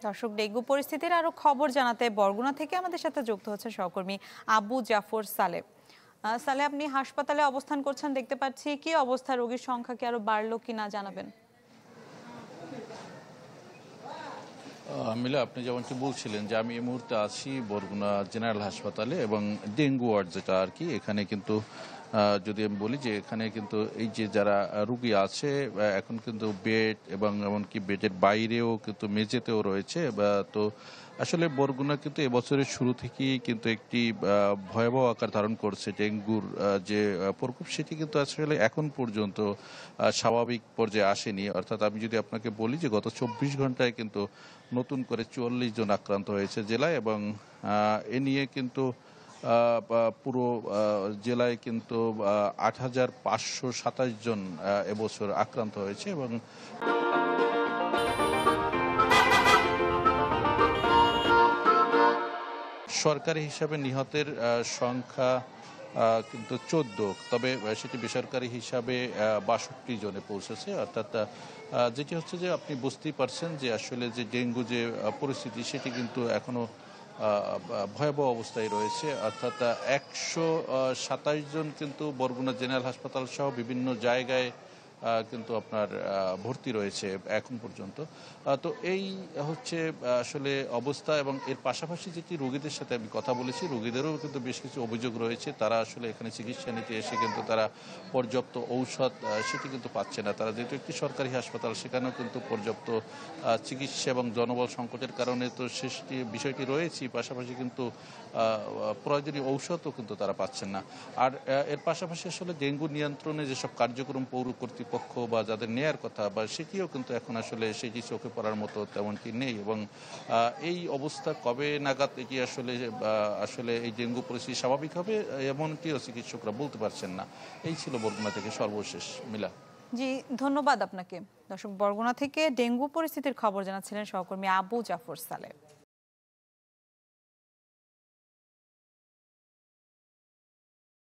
দর্শক, ডেঙ্গু পরিস্থিতির আরো খবর জানাতে বরগুনা থেকে আমাদের সাথে যুক্ত হচ্ছে সহকর্মী আবু জাফর সালেহ। সালেহ, আপনি হাসপাতালে অবস্থান করছেন দেখতে পাচ্ছি, কি অবস্থা? রোগীর সংখ্যা কি আরো বাড়লো কিনা জানাবেন। মিলা, আপনি যেমনটি বলছিলেন যে আমি এই মুহূর্তে আছি বরগুনা জেনারেল হাসপাতালে এবং ডেঙ্গু ওয়ার্ড যেটা আর কি, এখানে কিন্তু যদি আমি বলি যে এখানে কিন্তু এই যে যারা রুগী আছে এখন কিন্তু বেড এবং এমনকি বেডের বাইরেও কিন্তু মেঝেতেও রয়েছে তো আসলে বরগুনা কিন্তু এবছরের শুরু থেকেই কিন্তু একটি ভয়াবহ আকার ধারণ করছে ডেঙ্গুর যে প্রকোপ, সেটি কিন্তু আসলে এখন পর্যন্ত স্বাভাবিক পর্যায়ে আসেনি। অর্থাৎ আমি যদি আপনাকে বলি যে গত 24 ঘন্টায় কিন্তু নতুন করে 44 জন আক্রান্ত হয়েছে জেলায় এবং এ নিয়ে কিন্তু পুরো জেলায় কিন্তু 8,527 জন এবছর আক্রান্ত হয়েছে এবং সরকারি হিসাবে নিহতের সংখ্যা কিন্তু 14, তবে সেটি বেসরকারি হিসাবে 62 জনে পৌঁছেছে। অর্থাৎ যেটি হচ্ছে যে আপনি বুঝতেই পারছেন যে আসলে যে ডেঙ্গু যে পরিস্থিতি সেটি কিন্তু এখনো ভয়াবহ অবস্থায় রয়েছে। অর্থাৎ 127 জন কিন্তু বরগুনা জেনারেল হাসপাতাল সহ বিভিন্ন জায়গায় কিন্তু আপনার ভর্তি রয়েছে এখন পর্যন্ত। তো এই হচ্ছে আসলে অবস্থা এবং এর পাশাপাশি যেটি রোগীদের সাথে আমি কথা বলেছি, রোগীদেরও কিন্তু বেশ কিছু অভিযোগ রয়েছে। তারা আসলে এখানে চিকিৎসা নিতে এসে কিন্তু তারা পর্যাপ্ত ঔষধ সেটি কিন্তু পাচ্ছে না। তারা যেহেতু একটি সরকারি হাসপাতাল, সেখানেও কিন্তু পর্যাপ্ত চিকিৎসা এবং জনবল সংকটের কারণে তো সেটি বিষয়টি রয়েছে, পাশাপাশি কিন্তু প্রয়োজনীয় ঔষধও কিন্তু তারা পাচ্ছেন না। আর এর পাশাপাশি আসলে ডেঙ্গু নিয়ন্ত্রণে যেসব কার্যক্রম পৌর কর্তৃপক্ষ বা যাদের নেয়ার কথা বা সেটিও কিন্তু এখন আসলে সেটি চোখে পড়ার মতো তেমনটি নেই এবং এই অবস্থা কবে নাগাদ এটি আসলে এই ডেঙ্গু পরিস্থিতি স্বাভাবিক হবে এমনটিও চিকিৎসকরা বলতে পারছেন না। এই ছিল বরগুনা থেকে সর্বশেষ। মিলা। জি, ধন্যবাদ আপনাকে। দর্শক, বরগুনা থেকে ডেঙ্গু পরিস্থিতির খবর জানাচ্ছিলেন সহকর্মী আবু জাফর সালেহ।